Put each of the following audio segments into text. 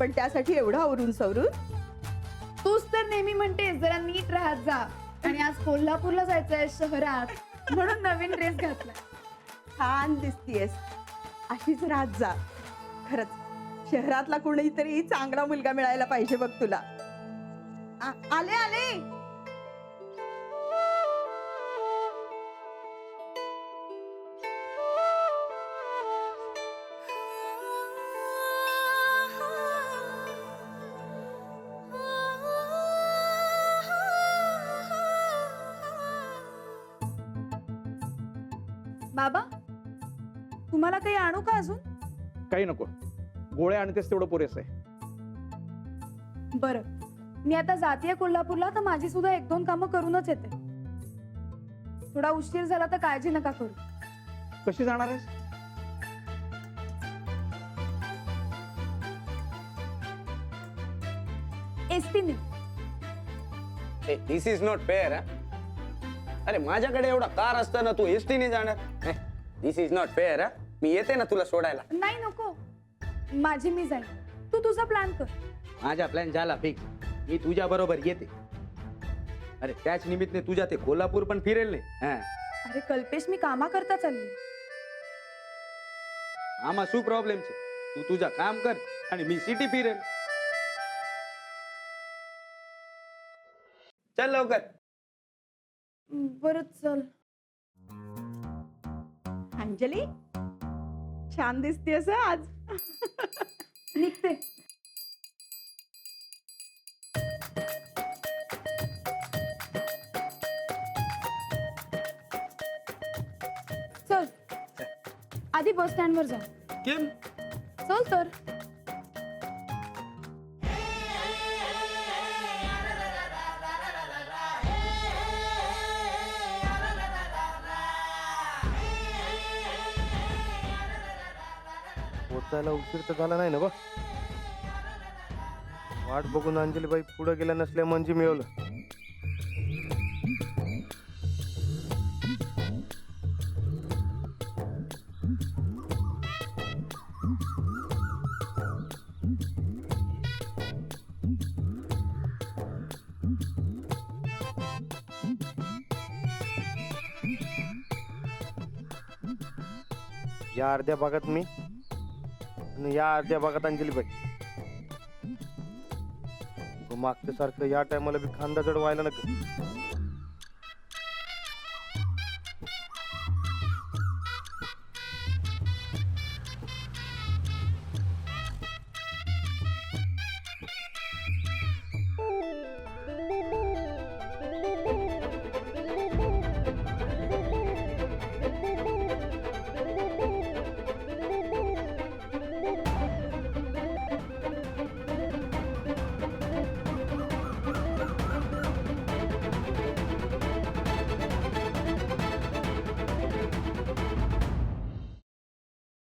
पण त्यासाठी एवढं आवरून सवरून. तूच तर नेहमी म्हणतेस जरा नीट राहत जा, आणि आज कोल्हापूरला जायचंय शहरात म्हणून नवीन ड्रेस घातला. छान दिसतीयस, अशीच राहत जा. खरंच शहरातला कोणीतरी चांगला मुलगा मिळायला पाहिजे बघ तुला. आले आले. बाबा, तुम्हाला काही आणू का अजून? काही नको, गोळ्या आणतेस तेवढं पुरेस आहे. बरं, मी आता जातीय कोल्हापूरला, तर माझी सुद्धा 1-2 कामं करूनच येते. थोडा उशीर झाला तर काळजी नका करू. कशी जाणार आहेस? एसटीने. दिस इज नॉट फेअर. अरे माझ्याकडे एवढा कार असताना तू एसटीने जाणार? दिस इज नॉट फेअर. मी येते ना तुला सोडायला. नाही नको, माझी मी जाईन, तू तुझा प्लॅन कर. माझा प्लॅन झाला फिक्स. मी तुझ्या बरोबर येते. अरे त्याच निमित्ताने तुझ्या ते कोल्हापूर पण फिरेल नाही. अरे कल्पेश, मी कामा करता चालली. आम्हा शू प्रॉब्लेम छे. तू तुझा काम कर आणि मी सिटी फिरेल. चल लवकर. बरं चल. अंजली, छान दिसतेस आज. निघते. चल, आधी बस स्टँड वर जा. केम? चल तर. पोचायला उशीर तर झाला नाही ना बा. वाट बघून अंजलीबाई पुढे गेल्या नसल्या म्हणजे मिळवलं. या अर्ध्या भागात मी आणि या अर्ध्या भागात अंजलीबाई. मागच्या सारखं या टायमाला बी खांदा जड व्हायला नको.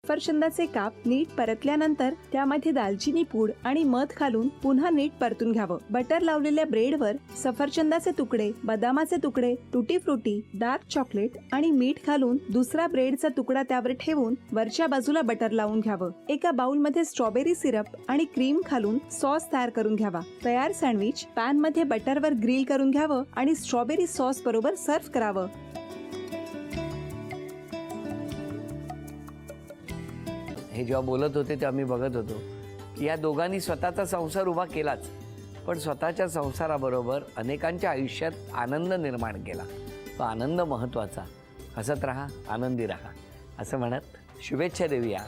सफरचंदाचे काप नीट परतल्यानंतर त्यामध्ये दालचिनी पूड आणि मध घालून पुन्हा नीट परतून घ्यावं. बटर लावलेल्या ब्रेडवर सफरचंदाचे तुकडे, बदामाचे तुकडे, टुटी फ्रुटी, डार्क चॉकलेट आणि मीठ घालून दुसरा ब्रेडचा तुकडा त्यावर ठेवून वरच्या बाजूला बटर लावून घ्यावं. एका बाउलमध्ये स्ट्रॉबेरी सिरप आणि क्रीम घालून सॉस तयार करून घ्यावा. तयार सँडविच पॅन मध्ये बटरवर ग्रिल करून घ्यावं आणि स्ट्रॉबेरी सॉस बरोबर सर्व्ह करावं. हे जेव्हा बोलत होते तेव्हा मी बघत होतो की या दोघांनी स्वतःचा संसार उभा केलाच, पण स्वतःच्या संसाराबरोबर अनेकांच्या आयुष्यात आनंद निर्माण केला. तो आनंद महत्त्वाचा. हसत राहा, आनंदी राहा असं म्हणत शुभेच्छा देऊया.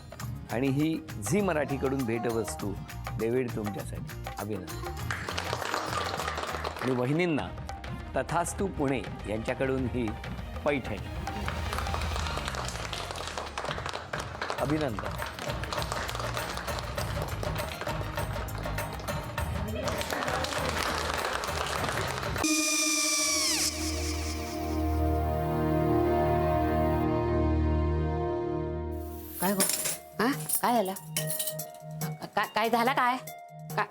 आणि ही झी मराठीकडून भेटवस्तू डेव्हिड तुमच्यासाठी. अभिनंदन. आणि वहिनींना तथास्तू पुणे यांच्याकडून ही पैठणी. अभिनंदन. काय गो? हा काय झालं? काय झालं? काय काय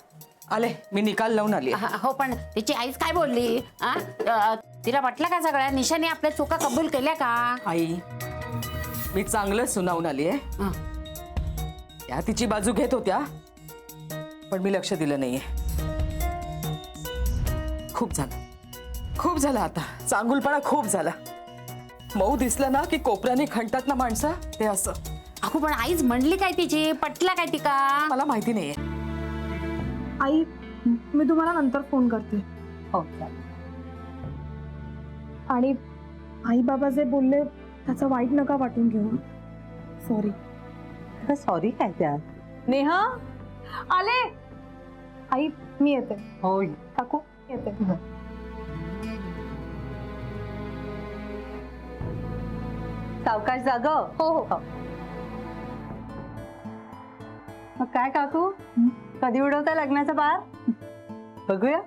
आले, मी निकाल लावून आली. हो, पण तिची आईच काय बोलली? तिला वाटलं का सगळ्या निशाने आपल्या चुका कबूल केल्या का? आई, मी चांगलं सुनावून आली आहे. त्या तिची बाजू घेत होत्या, पण मी लक्ष दिलं नाहीये. खूप झालं आता. चांगुलपणा खूप झाला. मऊ दिसलं ना की कोपऱ्याने खणतात ना माणसं, ते असं. अगो पण आईच म्हणली काय तिची, पटला काय तिका? मला माहिती नाहीये. आई मी तुम्हाला नंतर फोन करते. हो आणि आई बाबा जे बोलले त्याचं वाईट नका वाटून घेऊ. सॉरी. सॉरी काय त्या? नेहा आले. आई मी येते. होय काकू येते. सावकाश जाग. हो हो. मग काय काकू, कधी उडवता लग्नाचा बार? बघूया.